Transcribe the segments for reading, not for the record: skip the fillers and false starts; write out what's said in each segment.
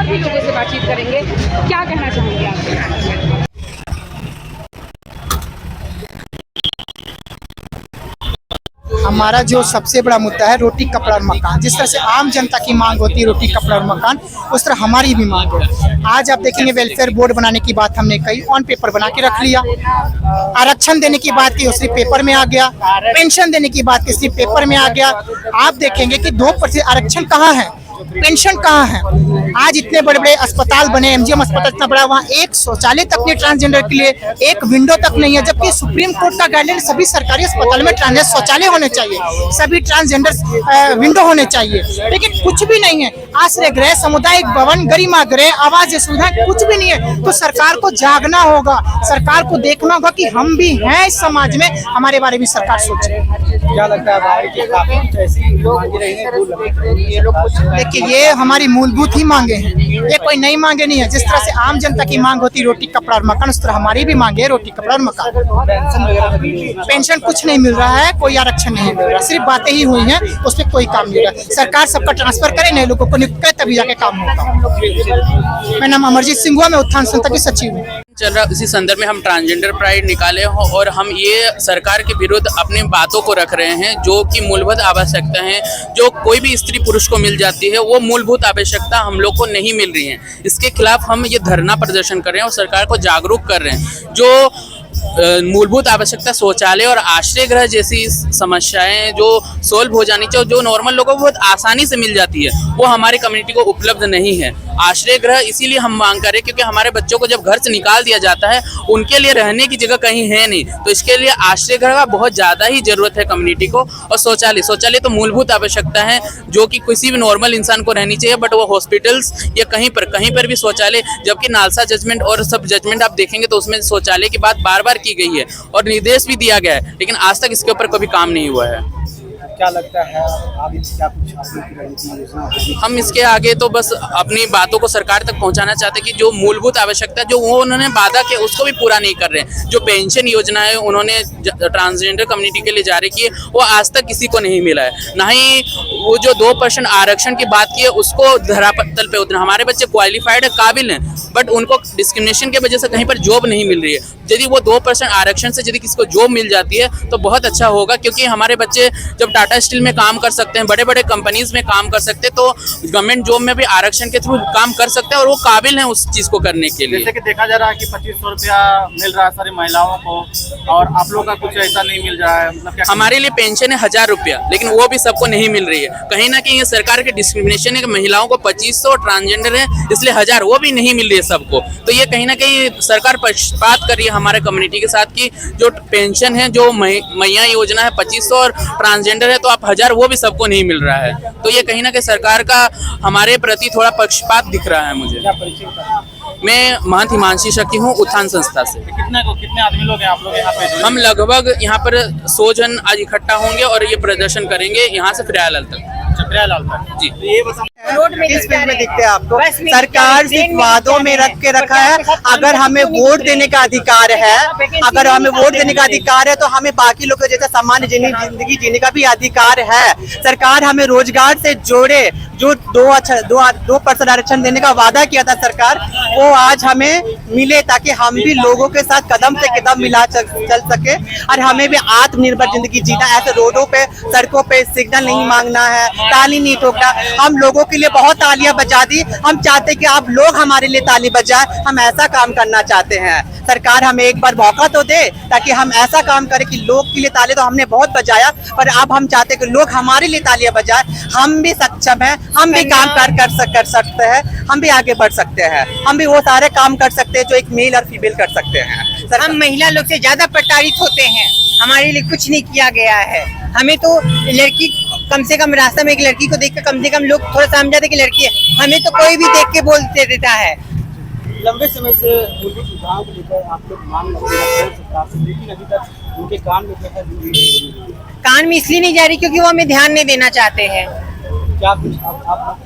भी लोगों से बातचीत करेंगे। क्या कहना चाहेंगे आप? हमारा जो सबसे बड़ा मुद्दा है रोटी कपड़ा और मकान। जिस तरह से आम जनता की मांग होती है रोटी कपड़ा और मकान, उस तरह हमारी भी मांग है। आज आप देखेंगे वेलफेयर बोर्ड बनाने की बात हमने कही, ऑन पेपर बना के रख लिया। आरक्षण देने की बात की, उसी पेपर में आ गया। पेंशन देने की बात की, उसी पेपर में आ गया। आप देखेंगे कि 2% आरक्षण कहाँ है, पेंशन कहाँ है। आज इतने बड़े बड़े अस्पताल बने, एमजीएम अस्पताल इतना बड़ा, वहाँ एक शौचालय तक नहीं ट्रांसजेंडर के लिए, एक विंडो तक नहीं है। जबकि सुप्रीम कोर्ट का गाइडलाइन सभी सरकारी अस्पताल में ट्रांसजेंडर शौचालय होने चाहिए, सभी ट्रांसजेंडर विंडो होने चाहिए, लेकिन कुछ भी नहीं है। आश्रय गृह, सामुदायिक भवन, गरिमा गृह, आवास सुविधा कुछ भी नहीं है। तो सरकार को जागना होगा, सरकार को देखना होगा कि हम भी हैं इस समाज में, हमारे बारे में सरकार सोचे। क्या लगता है देखिए, ये हमारी मूलभूत ही मांगे हैं, ये कोई नई मांगे नहीं है। जिस तरह से आम जनता की मांग होती है रोटी कपड़ा और मकान, उस तरह हमारी भी मांगे है रोटी कपड़ा और मकान। पेंशन कुछ नहीं मिल रहा है, कोई आरक्षण नहीं मिल रहा, सिर्फ बातें ही हुई हैं, उसमें कोई काम नहीं रहा। सरकार सबका ट्रांसफर करे, नए लोगों को नियुक्त करे, तभी जाके काम होगा। मेरा नाम अमरजीत सिंह हुआ, मैं उत्थान संस्था की सचिव हूँ। चल रहा इसी संदर्भ में हम ट्रांसजेंडर प्राइड निकाले हो और हम ये सरकार के विरुद्ध अपनी बातों को रख रहे हैं, जो कि मूलभूत आवश्यकता है, जो कोई भी स्त्री पुरुष को मिल जाती है, वो मूलभूत आवश्यकता हम लोग को नहीं मिल रही है। इसके खिलाफ हम ये धरना प्रदर्शन कर रहे हैं और सरकार को जागरूक कर रहे हैं। जो मूलभूत आवश्यकता शौचालय और आश्रय गृह जैसी समस्याएं जो सोल्व हो जानी चाहिए, जो नॉर्मल लोगों को बहुत आसानी से मिल जाती है, वो हमारी कम्युनिटी को उपलब्ध नहीं है। आश्रय गृह इसीलिए हम मांग कर रहे हैं क्योंकि हमारे बच्चों को जब घर से निकाल दिया जाता है, उनके लिए रहने की जगह कहीं है नहीं, तो इसके लिए आश्रय गृह का बहुत ज़्यादा ही जरूरत है कम्युनिटी को। और शौचालय तो मूलभूत आवश्यकता है जो कि किसी भी नॉर्मल इंसान को रहनी चाहिए, बट वो हॉस्पिटल्स या कहीं पर भी शौचालय, जबकि नालसा जजमेंट और सब जजमेंट आप देखेंगे तो उसमें शौचालय की बात बार बार की गई है और निर्देश भी दिया गया है, लेकिन आज तक इसके ऊपर कभी काम नहीं हुआ है। क्या लगता है आगे क्या कुछ हम इसके आगे तो बस अपनी बातों को सरकार तक पहुंचाना चाहते हैं कि जो मूलभूत आवश्यकता जो वो उन्होंने वादा किया उसको भी पूरा नहीं कर रहे हैं। जो पेंशन योजना है उन्होंने ट्रांसजेंडर कम्युनिटी के लिए जारी की है, वो आज तक किसी को नहीं मिला है। ना ही वो जो 2% आरक्षण की बात की है उसको धरातल पे उतरना। हमारे बच्चे क्वालिफाइड है, काबिल हैं, बट उनको डिस्क्रिमिनेशन की वजह से कहीं पर जॉब नहीं मिल रही है। यदि वो 2% आरक्षण से यदि किसी को जॉब मिल जाती है तो बहुत अच्छा होगा, क्योंकि हमारे बच्चे जब टाटा स्टील में काम कर सकते हैं, बड़े बड़े कंपनीज में काम कर सकते हैं, तो गवर्नमेंट जॉब में भी आरक्षण के थ्रू काम कर सकते हैं और वो काबिल हैं उस चीज को करने के लिए। जैसे कि देखा जा रहा है कि 2500 रुपया मिल रहा है सारी महिलाओं को, और आप लोगों का कुछ ऐसा नहीं मिल रहा है। मतलब हमारे लिए पेंशन है 1000 रुपया, लेकिन वो भी सबको नहीं मिल रही है। कहीं ना कहीं ये सरकार के डिस्क्रिमिनेशन है कि महिलाओं को 2500, ट्रांसजेंडर है इसलिए 1000, वो भी नहीं मिल रही है सबको। तो ये कहीं ना कहीं सरकार पक्षपात कर रही है हमारे कम्युनिटी के साथ कि जो पेंशन है, जो मैया योजना है 2500 और ट्रांसजेंडर है तो आप 1000, वो भी सबको नहीं मिल रहा है। तो ये कहीं ना कहीं सरकार का हमारे प्रति थोड़ा पक्षपात दिख रहा है मुझे। मैं महंत हिमांशी शक्ति हूँ उत्थान संस्था से। कितने आदमी लोग हैं आप लोग यहाँ पे? हम लगभग यहाँ पर 100 जन आज इकट्ठा होंगे और ये प्रदर्शन करेंगे यहाँ से प्रियालाल तक। जी, ये बस किस फील्ड में दिखते हैं आपको? सरकार सिर्फ वादों में रख के रखा है। अगर हमें वोट देने का अधिकार है, अगर हमें वोट देने का अधिकार है तो हमें बाकी लोगों जैसे सामान्य जिंदगी जीने का भी अधिकार है। सरकार हमें रोजगार से जोड़े, जो 2% आरक्षण देने का वादा किया था सरकार, वो आज हमें मिले ताकि हम भी लोगों के साथ कदम से कदम मिला चल सके और हमें भी आत्मनिर्भर जिंदगी जीना। ऐसे रोडों पे, सड़कों पे सिग्नल नहीं मांगना है, ताली नहीं ठोकना। हम लोगों के लिए बहुत तालियां बजा दी, हम चाहते कि आप लोग हमारे लिए ताली बजाएं। हम ऐसा काम करना चाहते हैं। सरकार हमें एक बार मौका तो दे ताकि हम ऐसा काम करें कि लोग के लिए ताली तो हमने बहुत बजाया, पर अब हम चाहते हैं कि लोग हमारे लिए तालियां बजाएं। हम भी सक्षम हैं, हम भी काम कर सकते हैं, हम भी आगे बढ़ सकते हैं, हम भी वो सारे काम कर सकते हैं जो एक मेल और फीमेल कर सकते हैं। हम महिला लोग से ज्यादा प्रताड़ित होते हैं, हमारे लिए कुछ नहीं किया गया है। हमें तो लड़की, कम से कम रास्ता में एक लड़की को देख कर कम से कम लोग थोड़ा समझ जाते कि लड़की है, हमें तो कोई भी देख के बोल देता है। लंबे समय से मूलभूत सुविधाओं को लेकर आप लोग मांग रहे हैं सरकार से, लेकिन अभी तक उनके कान में इसलिए नहीं जा रही क्योंकि वो हमें ध्यान नहीं देना चाहते हैं। क्या कुछ आप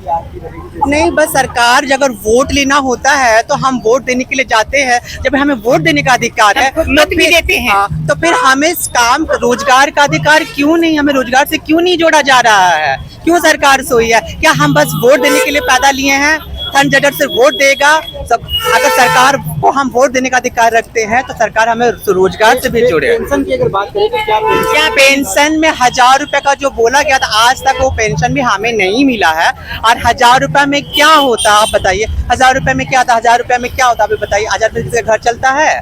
नहीं, बस सरकार अगर वोट लेना होता है तो हम वोट देने के लिए जाते हैं। जब हमें वोट देने का अधिकार है मत भी देते हैं, तो फिर हमें काम रोजगार का अधिकार क्यों नहीं, हमें रोजगार से क्यों नहीं जोड़ा जा रहा है? क्यों सरकार सोई है? क्या हम बस वोट देने के लिए पैदा लिए हैं? थर्ड जेंडर से वोट देगा सब। अगर सरकार को हम वोट देने का अधिकार रखते हैं तो सरकार हमें रोजगार से भी जोड़े। पेंशन की अगर बात करें तो क्या पेंशन में 1000 रुपए का जो बोला गया था आज तक वो पेंशन भी हमें नहीं मिला है। और 1000 रुपए में क्या होता आप बताइए, 1000 रुपए में क्या था, 1000 रुपए में क्या होता आप बताइए। 1000 रुपए से घर चलता है?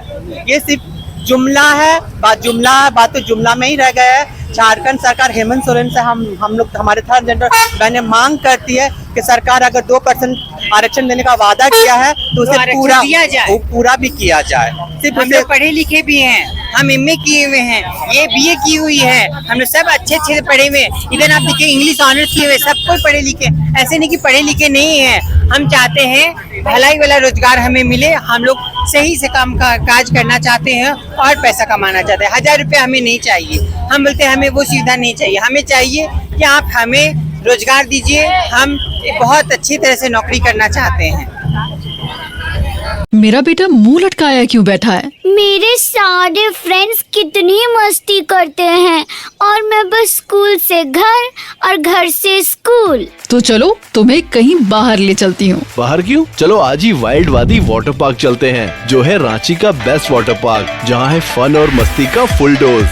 ये सिर्फ जुमला है, बात तो जुमला में ही रह गया है। झारखंड सरकार हेमंत सोरेन से हम लोग हमारे थर्ड जेंडर बहनें मांग करती है कि सरकार अगर 2% आरक्षण देने का वादा किया है तो उसे पूरा दिया जाए, पूरा भी किया जाए। सिर्फ हम लोग पढ़े लिखे भी हैं, हम एमए किए हुए हैं, ये बीए की हुई है, हम लोग सब अच्छे अच्छे से पढ़े हुए। इधर आप देखिए इंग्लिश ऑनर्स किए हुए, सब कोई पढ़े लिखे, ऐसे नहीं कि पढ़े लिखे नहीं है। हम चाहते हैं भलाई वाला रोजगार हमें मिले, हम लोग सही से काम का काज करना चाहते हैं और पैसा कमाना चाहते हैं। 1000 रुपये हमें नहीं चाहिए, हम बोलते हैं हमें वो सुविधा नहीं चाहिए। हमें चाहिए कि आप हमें रोजगार दीजिए, हम बहुत अच्छी तरह से नौकरी करना चाहते हैं। मेरा बेटा मुंह लटकाया क्यों बैठा है? मेरे सारे फ्रेंड्स कितनी मस्ती करते हैं और मैं बस स्कूल से घर और घर से स्कूल। तो चलो तुम्हें कहीं बाहर ले चलती हूँ। बाहर क्यों? चलो आज ही वाइल्ड वादी वाटर पार्क चलते हैं, जो है रांची का बेस्ट वाटर पार्क, जहाँ है फन और मस्ती का फुल डोज।